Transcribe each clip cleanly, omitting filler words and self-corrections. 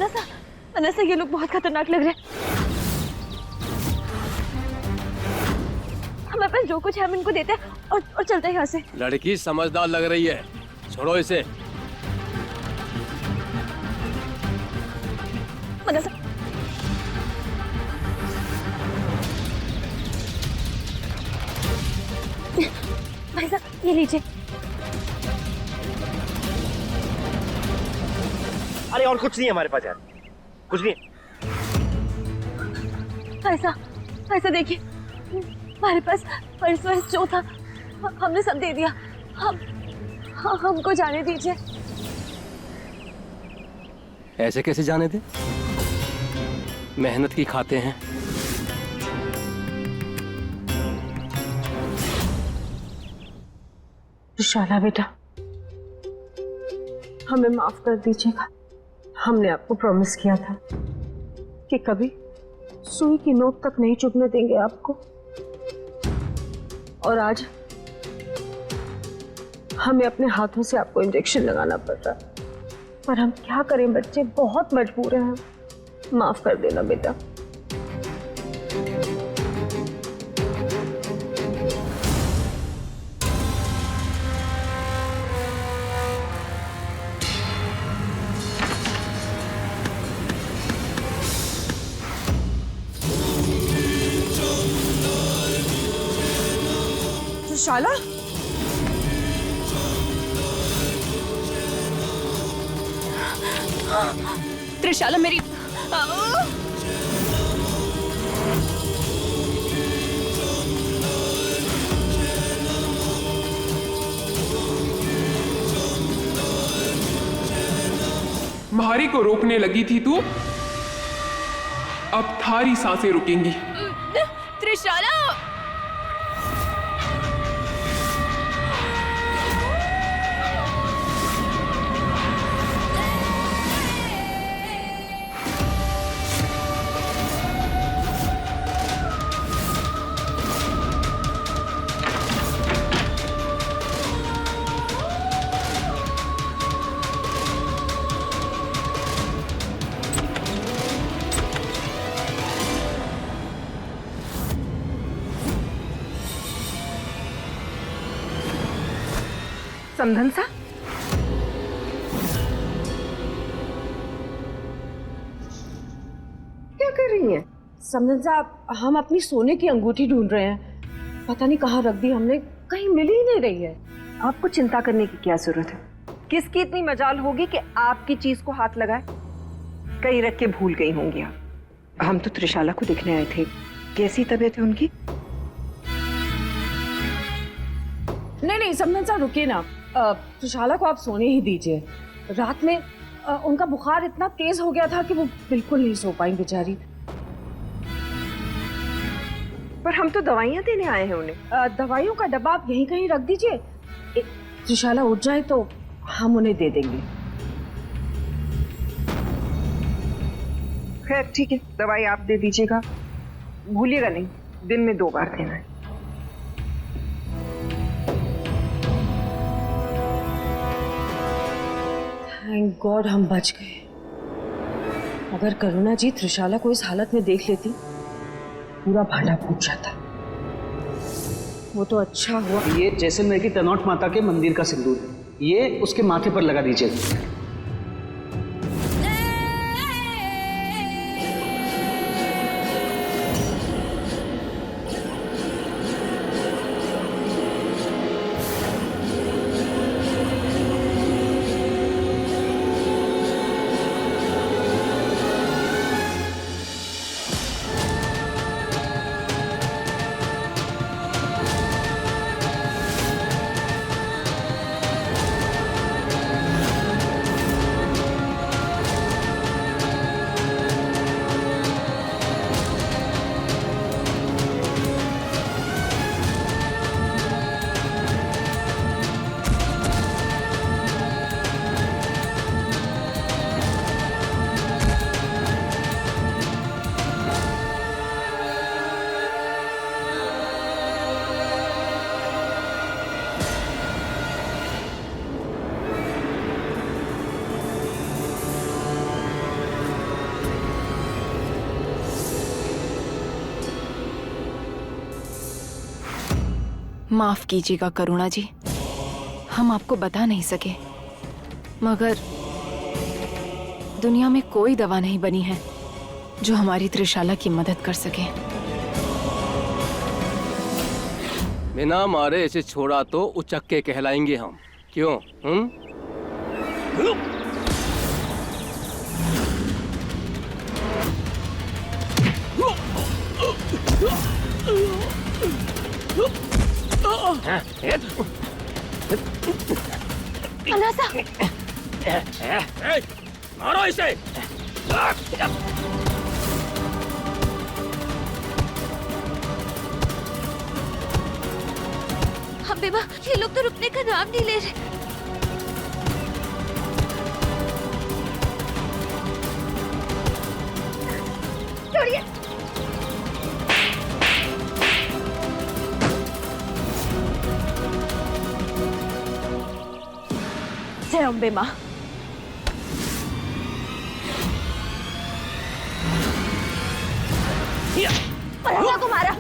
मनसा, मनसा ये लोग बहुत खतरनाक लग रहे हैं। हमारे पास जो कुछ है हम इनको देते हैं और चलते हैं यहाँ से। लड़की समझदार लग रही है, छोड़ो इसे। मनसा, भाई साहब ये लीजिए। अरे और कुछ नहीं है हमारे पास यार, कुछ नहीं। ऐसा देखिए, हमारे पास पर्स वर्स जो था हमने सब दे दिया। हमको जाने दीजिए। ऐसे कैसे जाने दे? मेहनत की खाते हैं। शाला बेटा, हमें माफ कर दीजिएगा। हमने आपको प्रॉमिस किया था कि कभी सुई की नोक तक नहीं चुभने देंगे आपको, और आज हमें अपने हाथों से आपको इंजेक्शन लगाना पड़ रहा है। पर हम क्या करें, बच्चे बहुत मजबूर हैं। माफ कर देना बेटा। शाला, त्रिशाला मेरी महारी को रोकने लगी थी तू, अब थारी सांसें रुकेंगी। त्रिशाला, समधन सा, क्या कर रही हैं? समधन साहब, हम अपनी सोने की अंगूठी ढूंढ रहे हैं। पता नहीं कहाँ रख दी हमने, कहीं मिल ही नहीं रही है। आपको चिंता करने की क्या जरूरत है? किसकी इतनी मजाल होगी कि आपकी चीज को हाथ लगाए? कहीं रख के भूल गई होंगी आप। हम तो त्रिशाला को देखने आए थे। कैसी तबीयत है उनकी? नहीं समधन साहब, रुकिए ना। त्रिशाला को आप सोने ही दीजिए। रात में उनका बुखार इतना तेज हो गया था कि वो बिल्कुल नहीं सो पाई बेचारी। पर हम तो दवाइयां देने आए हैं उन्हें। दवाइयों का डब्बा आप यहीं कहीं रख दीजिए। त्रिशाला उठ जाए तो हम उन्हें दे देंगे। खैर ठीक है, दवाई आप दे दीजिएगा, भूलिएगा नहीं, दिन में 2 बार देना है। थैंक गॉड हम बच गए। अगर करुणा जी त्रिशाला को इस हालत में देख लेती, पूरा भांडा फूट जाता। वो तो अच्छा हुआ। ये जैसलमेर की तनौट माता के मंदिर का सिंदूर है, ये उसके माथे पर लगा दीजिए। माफ कीजिएगा करुणा जी, हम आपको बता नहीं सके, मगर दुनिया में कोई दवा नहीं बनी है जो हमारी त्रिशाला की मदद कर सके। बिना मारे इसे छोड़ा तो उचक्के कहलाएंगे हम, क्यों? अनासा, मारो इसे। हम बेबा, ये लोग तो रुकने का नाम नहीं ले रहे। छोड़िए। जय अम्बे माँ। पराठा को मारा।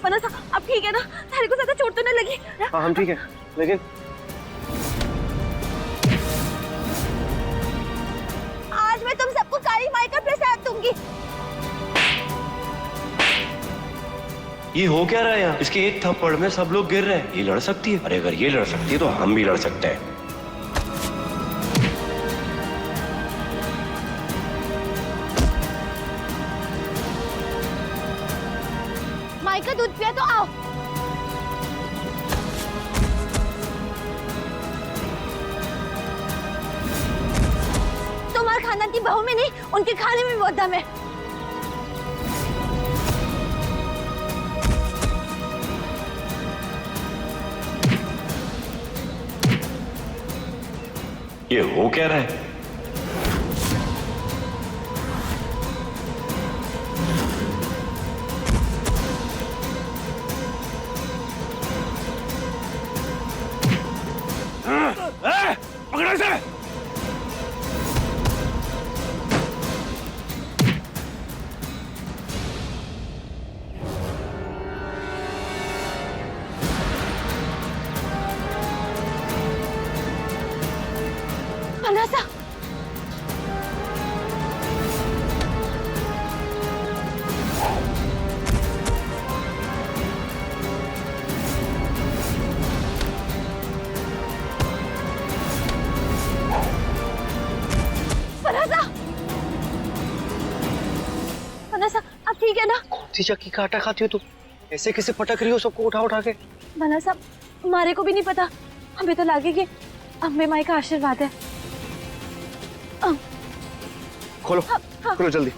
मनसा, अब ठीक है ना? थारे को ज्यादा चोट तो न लगी? हाँ हम ठीक है, लेकिन आज मैं तुम सबको काली माई का प्रसाद दूंगी। ये हो क्या रहा है यहाँ? इसके एक थप्पड़ में सब लोग गिर रहे हैं। ये लड़ सकती है? अरे अगर ये लड़ सकती है तो हम भी लड़ सकते हैं। माई का दूध पिया तो आओ। तुम्हारे खानदान की बहू में नहीं, उनके खाने में बहुत दम है। ये हो क्या रहा है? पकड़ो इसे। मनसा, मनसा, अब ठीक है ना? चक्की का आटा खाती हो तुम? ऐसे कैसे पटक रही हो सबको उठा उठा के? मनसा, मारे को भी नहीं पता, हमें तो लगे कि अम्बे माई का आशीर्वाद है। खोलो, खोलो जल्दी।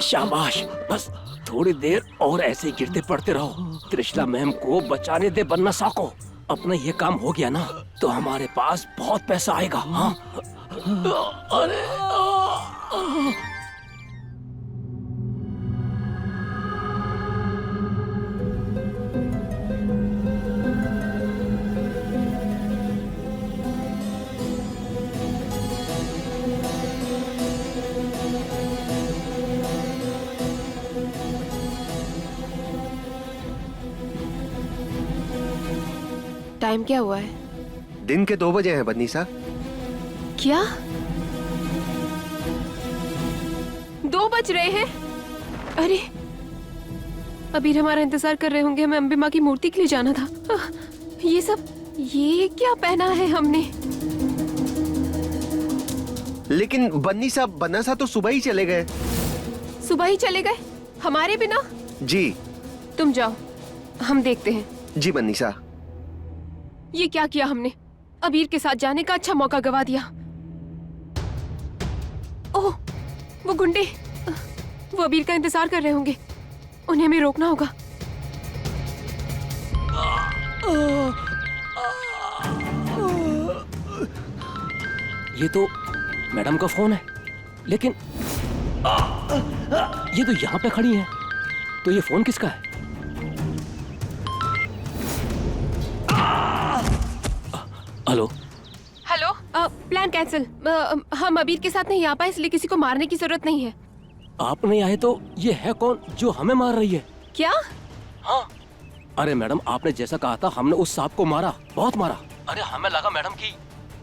शाबाश, बस थोड़ी देर और ऐसे गिरते पड़ते रहो। त्रिशला मैम को बचाने दे बनसा को। अपना ये काम हो गया ना तो हमारे पास बहुत पैसा आएगा। हाँ? अरे टाइम क्या हुआ है? दिन के 2 बजे हैं बन्नीसा। क्या 2 बज रहे हैं? अरे अबीर हमारा इंतजार कर रहे होंगे, हमें अम्बे माँ की मूर्ति के लिए जाना था। ये सब, ये क्या पहना है हमने? लेकिन बन्नीसा, बनसा तो सुबह ही चले गए। सुबह ही चले गए हमारे बिना? जी। तुम जाओ, हम देखते हैं। जी बन्नीसा। ये क्या किया हमने? अबीर के साथ जाने का अच्छा मौका गवा दिया। ओह, वो गुंडे, वो अबीर का इंतजार कर रहे होंगे, उन्हें हमें रोकना होगा। ये तो मैडम का फोन है, लेकिन ये तो यहाँ पे खड़ी हैं, तो ये फोन किसका है? हेलो। Hello, plan cancel. हम अबीर के साथ नहीं आ पाए, इसलिए किसी को मारने की जरूरत नहीं है। आप नहीं आए तो ये है कौन जो हमें मार रही है? क्या? हाँ। अरे मैडम, आपने जैसा कहा था हमने उस सांप को मारा, बहुत मारा। अरे हमें लगा मैडम कि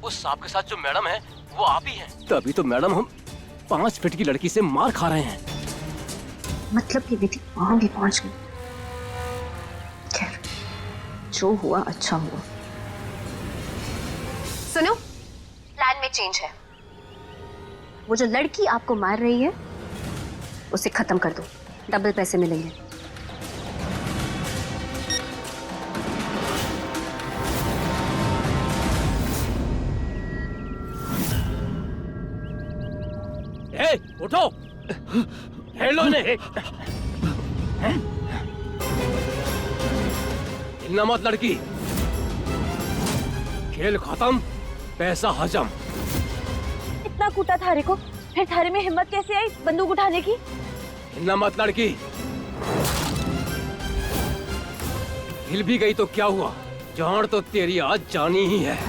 उस सांप के साथ जो मैडम है वो आप ही हैं। तभी तो मैडम हम 5 फीट की लड़की से मार खा रहे हैं। मतलब ये बेटी वहां भी पहुंच गई। खैर, जो हुआ अच्छा हुआ। सुनो, प्लान में चेंज है। वो जो लड़की आपको मार रही है उसे खत्म कर दो, डबल पैसे मिलेंगे। ए, उठो। हेलो ने। हिलना मत लड़की। खेल खत्म, पैसा हजम। इतना कूटा थारे को, फिर थारे में हिम्मत कैसे आई बंदूक उठाने की? हिलना मत लड़की। हिल भी गई तो क्या हुआ, जान तो तेरी आज जानी ही है।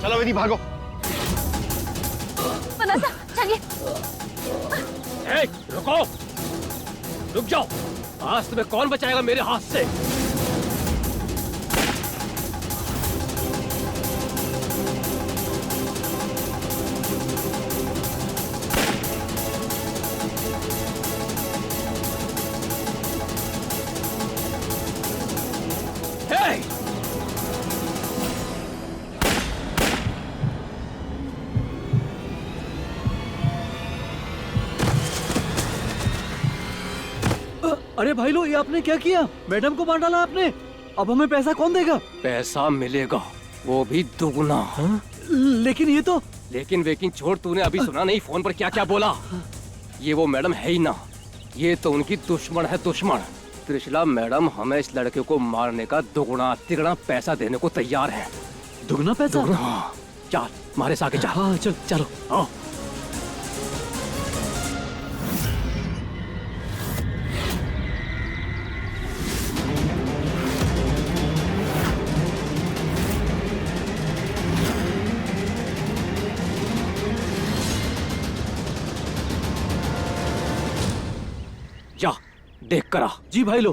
चलो विधि भागो। मनासा, चलिए। ए, रुको, रुक जाओ। आज तुम्हें कौन बचाएगा मेरे हाथ से? ए! अरे भाई लो, ये आपने क्या किया? मैडम को मार डाला आपने। अब हमें पैसा कौन देगा? पैसा मिलेगा, वो भी दुगना। हाँ? लेकिन ये तो लेकिन छोड़, तूने अभी सुना नहीं फोन पर क्या क्या बोला? ये वो मैडम है ही ना, ये तो उनकी दुश्मन है, दुश्मन। त्रिशला मैडम हमें इस लड़के को मारने का दुगना तिगना पैसा देने को तैयार है। दुगना पैसा? दुगना। हाँ। चल हमारे साथ आगे चल। हाँ चल, चलो आओ। जा देख कर आ। जी भाई लो।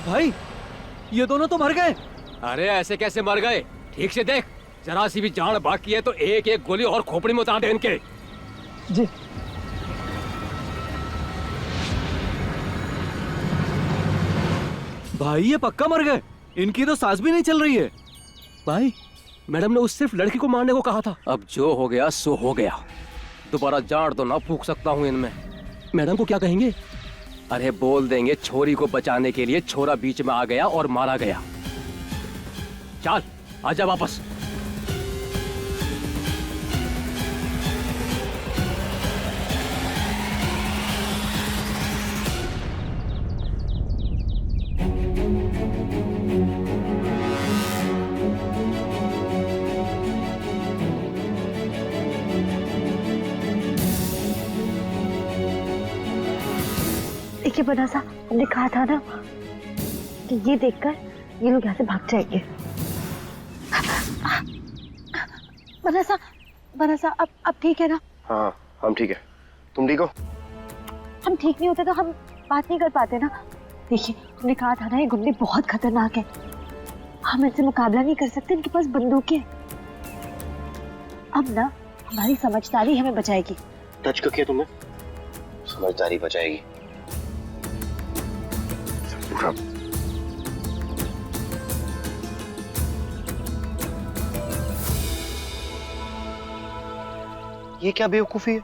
भाई ये दोनों तो मर गए। अरे ऐसे कैसे मर गए? ठीक से देख, जरा सी भी जान बाकी है तो एक एक गोली और खोपड़ी में उतार दे इनके। जी। भाई ये पक्का मर गए, इनकी तो सांस भी नहीं चल रही है। भाई मैडम ने उस सिर्फ लड़की को मारने को कहा था। अब जो हो गया सो हो गया, दोबारा जान तो ना फूंक सकता हूँ इनमें। मैडम को क्या कहेंगे? अरे बोल देंगे छोरी को बचाने के लिए छोरा बीच में आ गया और मारा गया। चल आजा वापस। देखिए बनासा, हमने कहा था ना कि ये देखकर ये लोग यहाँ से भाग जाएंगे। बनासा, बनासा अब ठीक है ना? हाँ हम ठीक है, तुम ठीक हो? हम ठीक नहीं होते तो हम बात नहीं कर पाते ना। देखिए हमने कहा था ना ये गुंडे बहुत खतरनाक है, हम इनसे मुकाबला नहीं कर सकते, इनके पास बंदूकें हैं। अब ना हमारी समझदारी हमें बचाएगी। टच क्यों किया तुमने? समझदारी बचाएगी। ये क्या बेवकूफी है?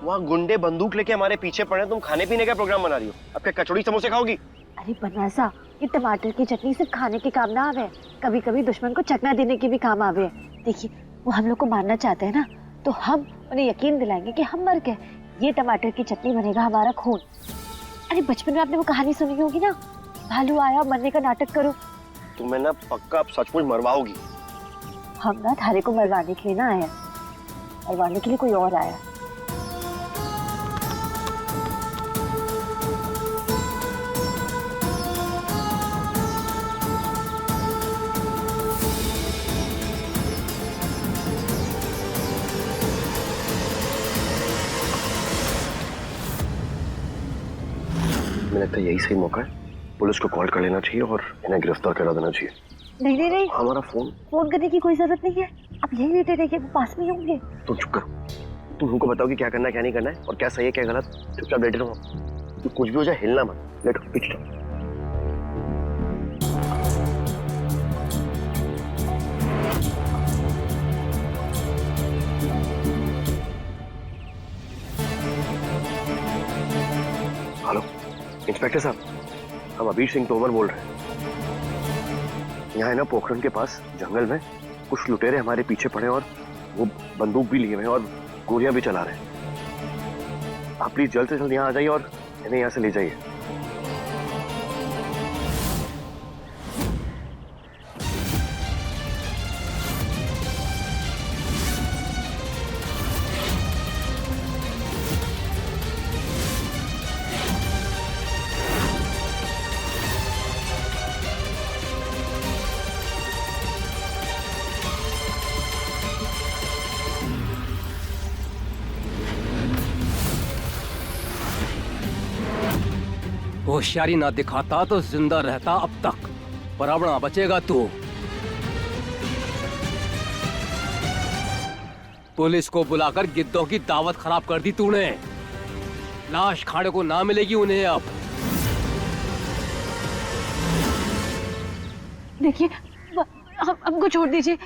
वहाँ गुंडे बंदूक लेके हमारे पीछे पड़े, तुम खाने पीने का प्रोग्राम बना रही हो। अब क्या कचौड़ी समोसे खाओगी? अरे बनासा, ये टमाटर की चटनी सिर्फ खाने के काम ना आवे, कभी कभी दुश्मन को चकना देने के भी काम आवे। देखिए वो हम लोग को मारना चाहते हैं ना, तो हम उन्हें यकीन दिलाएंगे कि हम मर गए। ये टमाटर की चटनी बनेगा हमारा खून। अरे बचपन में आपने वो कहानी सुनी होगी ना, भालू आया मरने का नाटक करो। तुम्हें ना पक्का अब सचमुच मरवाओगी। हम ना थारे को मरवाने के लिए ना आया, मरवाने के लिए कोई और आया। मुझे लगता है यही सही मौका है, पुलिस को कॉल कर लेना चाहिए और इन्हें गिरफ्तार करा देना चाहिए। नहीं नहीं नहीं, हमारा फोन करने की कोई जरूरत नहीं है, आप यही लेटे रहिए, वो पास में ही होंगे। तुम चुप करो, तुम हमको बताओ कि क्या करना है क्या नहीं करना है और क्या सही है क्या गलत। चुपचाप लेटे रहो, तो कुछ भी हो जाए हिलना मत, लेटो पीछे जाओ। हेलो इंस्पेक्टर साहब, हम अबीर सिंह तोमर बोल रहे हैं। यहाँ है ना पोखरण के पास जंगल में कुछ लुटेरे हमारे पीछे पड़े और वो बंदूक भी लिए हुए हैं और गोलियां भी चला रहे हैं। आप प्लीज जल्द से जल्द यहाँ आ जाइए और इन्हें यहाँ से ले जाइए। होशियारी ना दिखाता तो जिंदा रहता अब तक, पर अब ना बचेगा तू। पुलिस को बुलाकर गिद्धों की दावत खराब कर दी तूने। लाश खाने को ना मिलेगी उन्हें अब। देखिए हमको छोड़ दीजिए,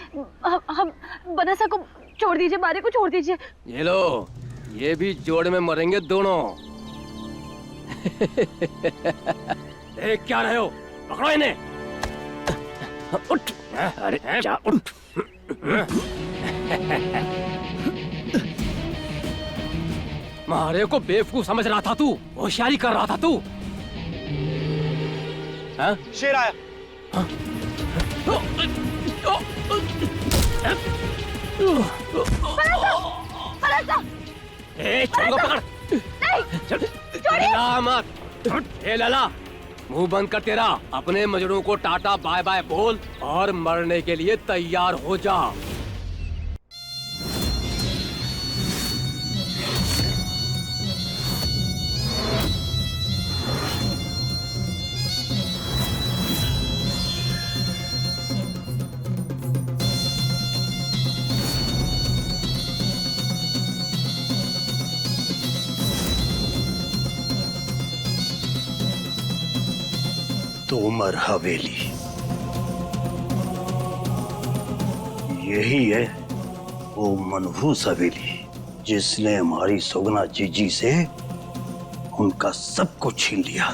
हम बनासा को छोड़ दीजिए, मारे को छोड़ दीजिए। ये लो, ये भी जोड़ में मरेंगे दोनों। देख क्या रहे हो, पकड़ो इन्हें। उठ, अरे जा उठ। मारे को बेवकूफ समझ रहा था तू, होशियारी कर रहा था तू। हाँ? शेर आया। हाँ? ए, छोड़ो पकड़। नहीं, मत। ए लाला, मुंह बंद कर तेरा। अपने मजनू को टाटा बाय बाय बोल और मरने के लिए तैयार हो जा। तोमर हवेली, यही है वो मनहूस हवेली जिसने हमारी सुगना जीजी से उनका सब कुछ छीन लिया,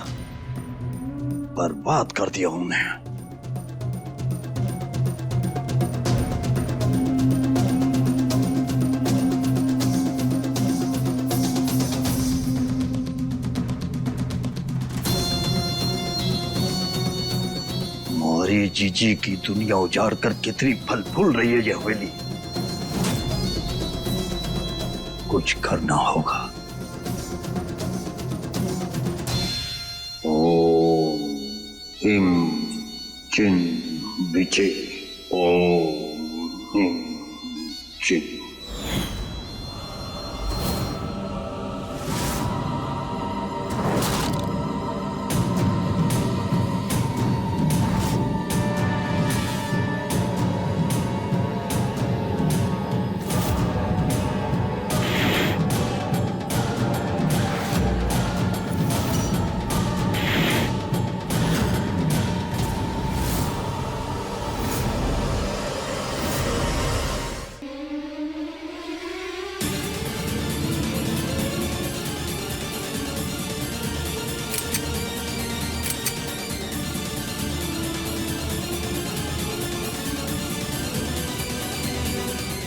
बर्बाद कर दिया उन्हें। हमारी जीजी की दुनिया उजाड़ कर कितनी फल फूल रही है ये हवेली। कुछ करना होगा। हिम चिन विचे ओम हिम चिन।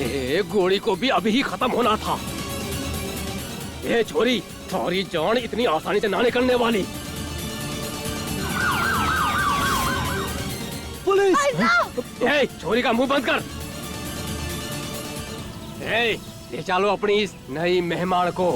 ये गोली को भी अभी ही खत्म होना था। ये छोरी थोड़ी जान इतनी आसानी से ना निकलने वाली। पुलिस! ए, छोरी का मुंह बंद कर। ए, ले चलो अपनी इस नई मेहमान को।